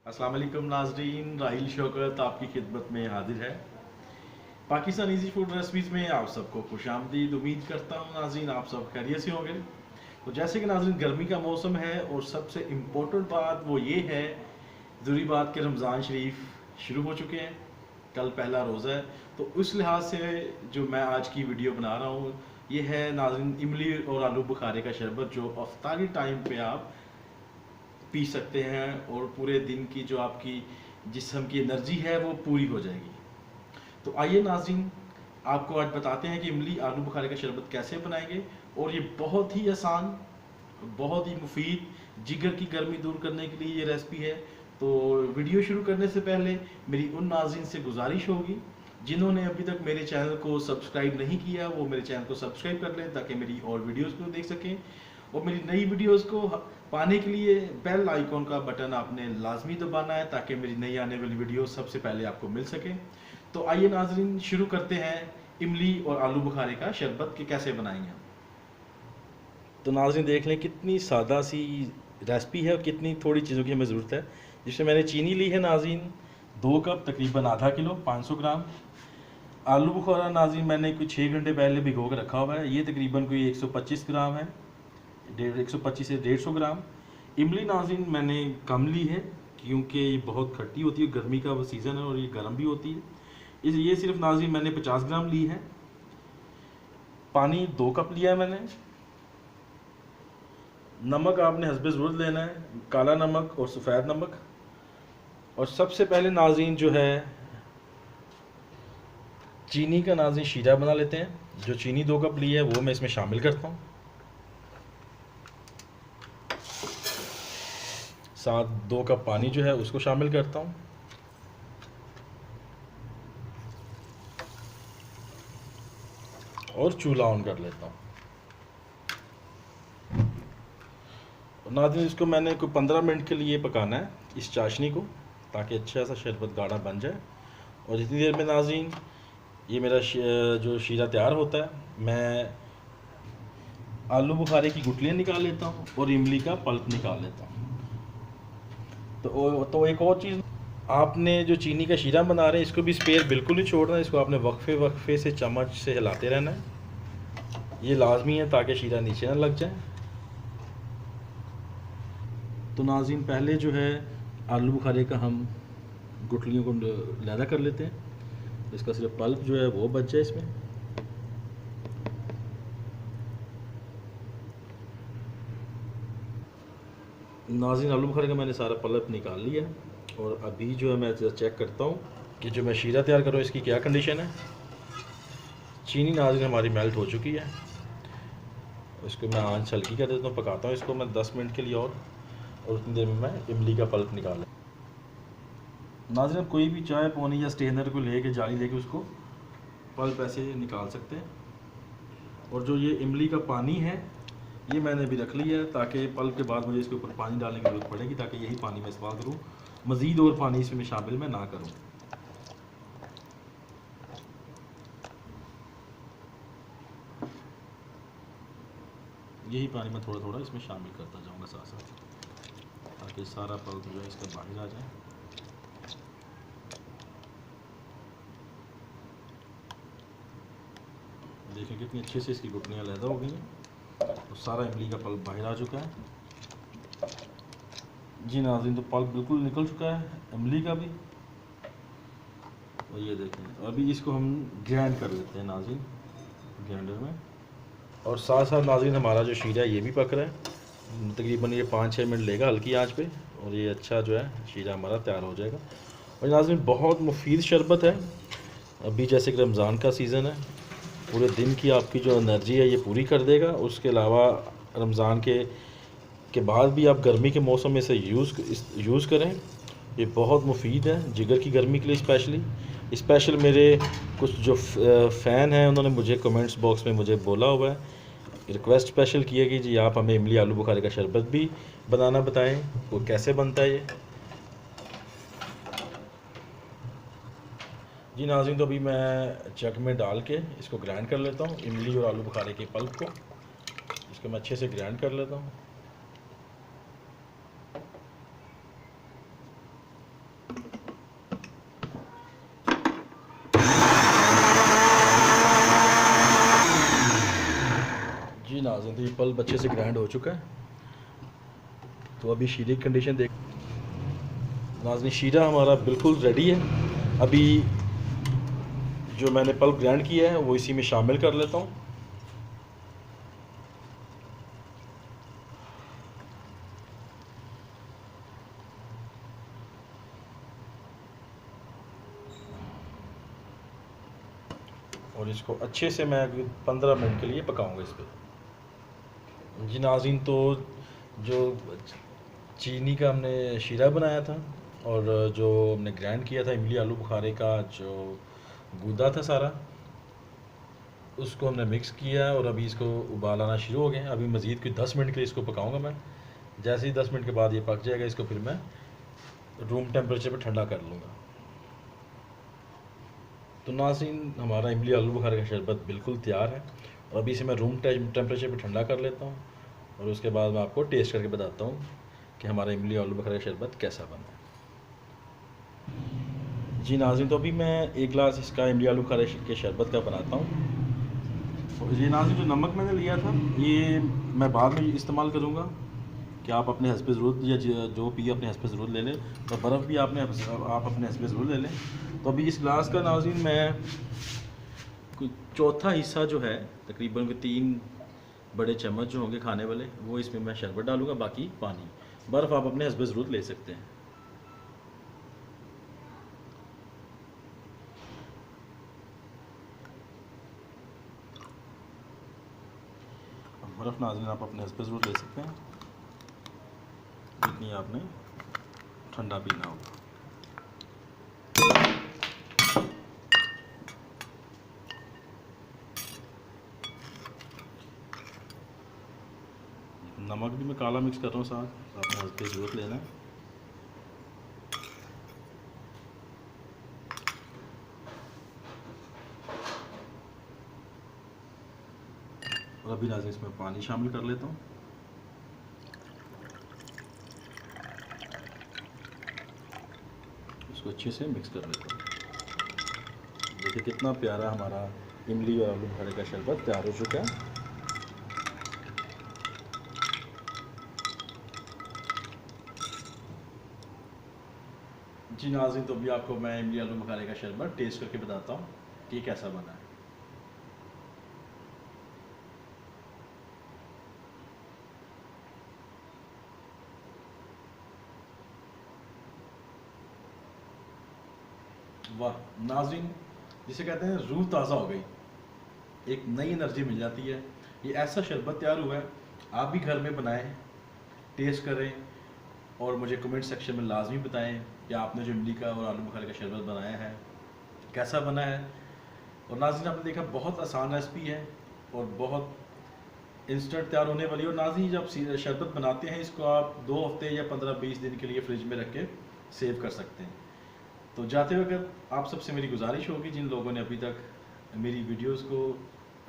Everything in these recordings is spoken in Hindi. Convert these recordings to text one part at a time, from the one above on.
अस्सलाम वालेकुम नाजरीन, राहिल शौकत आपकी खिदमत में हाजिर है। पाकिस्तान इजी फूड रेसिपीज़ में आप सबको खुशामदीद। उम्मीद करता हूँ नाजरीन आप सब खैरियत से होंगे। तो जैसे कि नाजरीन गर्मी का मौसम है और सबसे इम्पोर्टेंट बात वो ये है, ज़रूरी बात कि रमज़ान शरीफ शुरू हो चुके हैं, कल पहला रोज़ा है। तो उस लिहाज से जो मैं आज की वीडियो बना रहा हूँ ये है नाजरीन इमली और आलू बुखारे का शरबत, जो अफ्तारी टाइम पे आप पी सकते हैं और पूरे दिन की जो आपकी जिस्म की एनर्जी है वो पूरी हो जाएगी। तो आइए नाज़रीन आपको आज बताते हैं कि इमली आलू बुखारे का शरबत कैसे बनाएंगे। और ये बहुत ही आसान, बहुत ही मुफीद, जिगर की गर्मी दूर करने के लिए ये रेसिपी है। तो वीडियो शुरू करने से पहले मेरी उन नाज़रीन से गुजारिश होगी जिन्होंने अभी तक मेरे चैनल को सब्सक्राइब नहीं किया वो मेरे चैनल को सब्सक्राइब कर लें ताकि मेरी और वीडियोस को देख सकें। और मेरी नई वीडियोस को पाने के लिए बेल आइकॉन का बटन आपने लाजमी दबाना है ताकि मेरी नई आने वाली वीडियो सबसे पहले आपको मिल सके। तो आइए नाजरीन शुरू करते हैं इमली और आलू बुखारे का शरबत के कैसे बनाएंगे हम। तो नाजरीन देख लें कितनी सादा सी रेसिपी है और कितनी थोड़ी चीज़ों की हमें ज़रूरत है। जिसमें मैंने चीनी ली है नाजरीन 2 कप, तकरीबन आधा किलो 500 ग्राम। आलू बुखारा नाजरीन मैंने कोई 6 घंटे पहले भिगो के रखा हुआ है, ये तकरीबन कोई 125 ग्राम है, 125 से 150 ग्राम। इमली नाज़रीन मैंने कम ली है क्योंकि ये बहुत खट्टी होती है, गर्मी का सीज़न है और ये गर्म भी होती है, इसलिए ये सिर्फ नाज़रीन मैंने 50 ग्राम ली है। पानी 2 कप लिया है मैंने। नमक आपने हस्बे ज़रूरत लेना है, काला नमक और सफ़ेद नमक। और सबसे पहले नाज़रीन जो है चीनी का नाज़रीन शीरा बना लेते हैं। जो चीनी 2 कप ली है वो मैं इसमें शामिल करता हूँ। साथ 2 कप पानी जो है उसको शामिल करता हूँ। और चूल्हा ऑन कर लेता हूँ। नाज़रीन इसको मैंने कोई 15 मिनट के लिए पकाना है इस चाशनी को, ताकि अच्छा सा शरबत गाढ़ा बन जाए। और इतनी देर में नाज़रीन ये मेरा जो शीरा तैयार होता है, मैं आलू बुखारे की गुठलियाँ निकाल लेता हूँ और इमली का पल्प निकाल लेता हूँ। तो एक और चीज़, आपने जो चीनी का शीरा बना रहे हैं इसको भी स्पेयर बिल्कुल नहीं छोड़ना है, इसको आपने वक्फे वक्फे से चम्मच से हिलाते रहना है, ये लाजमी है ताकि शीरा नीचे ना लग जाए। तो नाज़रीन पहले जो है आलू बुखारे का हम गुठलियों को लैदा कर लेते हैं, इसका सिर्फ पल्प जो है वो बच जाए इसमें। नाज़रीन आलू बुखारे का मैंने सारा पल्प निकाल लिया और अभी जो है मैं चेक करता हूँ कि जो मैं शीरा तैयार कर रहा हूँ इसकी क्या कंडीशन है। चीनी नाज़रीन हमारी मेल्ट हो चुकी है, इसको मैं आंच हल्की कर देता हूँ, पकाता हूँ इसको मैं 10 मिनट के लिए और उतनी देर में मैं इमली का पल्प निकाल लें। नाज़रीन आप कोई भी चाय पौनी या स्टेनर को लेके जाली लेके उसको पल्प ऐसे निकाल सकते हैं। और जो ये इमली का पानी है ये मैंने भी रख लिया है ताकि पल्प के बाद मुझे इसके ऊपर पानी डालने की ज़रूरत पड़ेगी, ताकि यही पानी मैं इस्तेमाल करूँ, मज़ीद और पानी इसमें शामिल मैं ना करूँ। यही पानी मैं थोड़ा थोड़ा इसमें शामिल करता जाऊँगा साथ साथ, ताकि सारा पल्प जो है इसका बाहर आ जाए। देखें कितनी अच्छे से इसकी गुठलियाँ अलहदा हो गई हैं और सारा इमली का पल्प बाहर आ चुका है। जी नाज़रीन तो पल्प बिल्कुल निकल चुका है इमली का भी। और ये देखें अभी इसको हम ग्राइंड कर लेते हैं नाज़रीन ग्राइंडर में। और साथ साथ नाज़रीन हमारा जो शीरा है ये भी पक रहा है, तकरीबन ये 5-6 मिनट लेगा हल्की आंच पे और ये अच्छा जो है शीरा हमारा तैयार हो जाएगा। और नाज़रीन बहुत मुफीद शरबत है, अभी जैसे कि रमज़ान का सीज़न है, पूरे दिन की आपकी जो एनर्जी है ये पूरी कर देगा। उसके अलावा रमज़ान के बाद भी आप गर्मी के मौसम में इसे यूज़ करें, ये बहुत मुफीद है जिगर की गर्मी के लिए। स्पेशल मेरे कुछ जो फ़ैन हैं उन्होंने मुझे कमेंट्स बॉक्स में मुझे बोला हुआ है, रिक्वेस्ट स्पेशल की है कि जी आप हमें इमली आलू बुखारे का शरबत भी बनाना बताएं, वो कैसे बनता है ये। जी नाज़रीन तो अभी मैं जग में डाल के इसको ग्राइंड कर लेता हूँ, इमली और आलू बुखारे के पल्प को इसको मैं अच्छे से ग्राइंड कर लेता हूँ। नाज़रीन तो ये पल्प अच्छे से ग्राइंड हो चुका है। तो अभी शीरे की कंडीशन देख नाज़रीन, शीरा हमारा बिल्कुल रेडी है। अभी जो मैंने पल्प ग्राइंड किया है वो इसी में शामिल कर लेता हूँ। और इसको अच्छे से मैं 15 मिनट के लिए पकाऊंगा इस पर। जी नाज़रीन, तो जो चीनी का हमने शीरा बनाया था और जो हमने ग्राइंड किया था इमली आलू बुखारे का जो गूदा था सारा, उसको हमने मिक्स किया और अभी इसको उबाल आना शुरू हो गया। अभी मज़ीद कोई 10 मिनट के लिए इसको पकाऊंगा मैं। जैसे ही 10 मिनट के बाद ये पक जाएगा, इसको फिर मैं रूम टेम्परेचर पर ठंडा कर लूँगा। तो नाज़रीन, हमारा इमली आलू बुखारे का शरबत बिल्कुल तैयार है और अभी इसे मैं रूम टेम्परेचर पर ठंडा कर लेता हूँ और उसके बाद मैं आपको टेस्ट करके बताता हूँ कि हमारा इमली आलू बुखारे का शरबत कैसा बना है। जी नाज़रीन, तो अभी मैं 1 गिलास इसका इमली आलू बुखारे के शरबत का बनाता हूँ। तो ये नाज़रीन, जो नमक मैंने लिया था ये मैं बाद में इस्तेमाल करूँगा कि आप अपने हस्बे ज़रूरत या जो पिए अपने हस्बे ज़रूरत ले लें। तो बर्फ़ भी आप अपने हस्बे ज़रूर ले लें। तो अभी इस गिलास का नाज़रीन मैं कोई चौथा हिस्सा जो है, तकरीबन 3 बड़े चम्मच जो होंगे खाने वाले, वो इसमें मैं शरबत डालूँगा, बाकी पानी। बर्फ़ आप अपने हस्बे ज़रूरत ले सकते हैं। बर्फ़ नाज़रीन आप अपने हस्बे ज़रूर ले सकते हैं, जितनी आपने ठंडा पीना होगा। नमक भी मैं काला मिक्स कर रहा हूँ साथ, आपने हस्बे ज़रूरत लेना है। और अभी नाज़रीन इसमें पानी शामिल कर लेता हूँ। इसको अच्छे से मिक्स कर लेता हूँ। देखिए कितना प्यारा हमारा इमली और आलू बुखारे का शरबत तैयार हो चुका है। जी नाज़रीन, तो अभी आपको मैं इमली आलू बुखारे का शरबत टेस्ट करके बताता हूँ कि कैसा बना है। वाह नाज़रीन, जिसे कहते हैं रूह ताज़ा हो गई, एक नई एनर्जी मिल जाती है। ये ऐसा शरबत तैयार हुआ है, आप भी घर में बनाएं, टेस्ट करें और मुझे कमेंट सेक्शन में लाजमी बताएं कि आपने जो इमली का और आलू बुखारे का शरबत बनाया है कैसा बना है। और नाज़रीन, आपने देखा बहुत आसान रेसिपी है और बहुत इंस्टेंट तैयार होने वाली है। और नाज़रीन, जब शरबत बनाते हैं इसको आप 2 हफ्ते या 15-20 दिन के लिए फ्रिज में रख के सेव कर सकते हैं। तो जाते वक्त आप सबसे मेरी गुजारिश होगी, जिन लोगों ने अभी तक मेरी वीडियोस को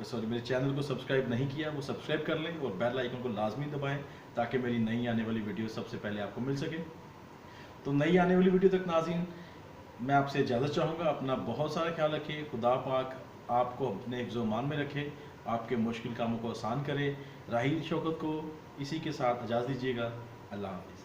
मेरे चैनल को सब्सक्राइब नहीं किया वो सब्सक्राइब कर लें और बेल आइकन को लाजमी दबाएं ताकि मेरी नई आने वाली वीडियो सबसे पहले आपको मिल सके। तो नई आने वाली वीडियो तक नाज़रीन मैं आपसे इजाज़त चाहूँगा। अपना बहुत सारा ख्याल रखिए। खुदा पाक आपको अपने हिफ्ज़-ओ-मान में रखे, आपके मुश्किल कामों को आसान करे। राहील शौकत को इसी के साथ इजाज़त दीजिएगा। अल्लाह हाफ़िज़।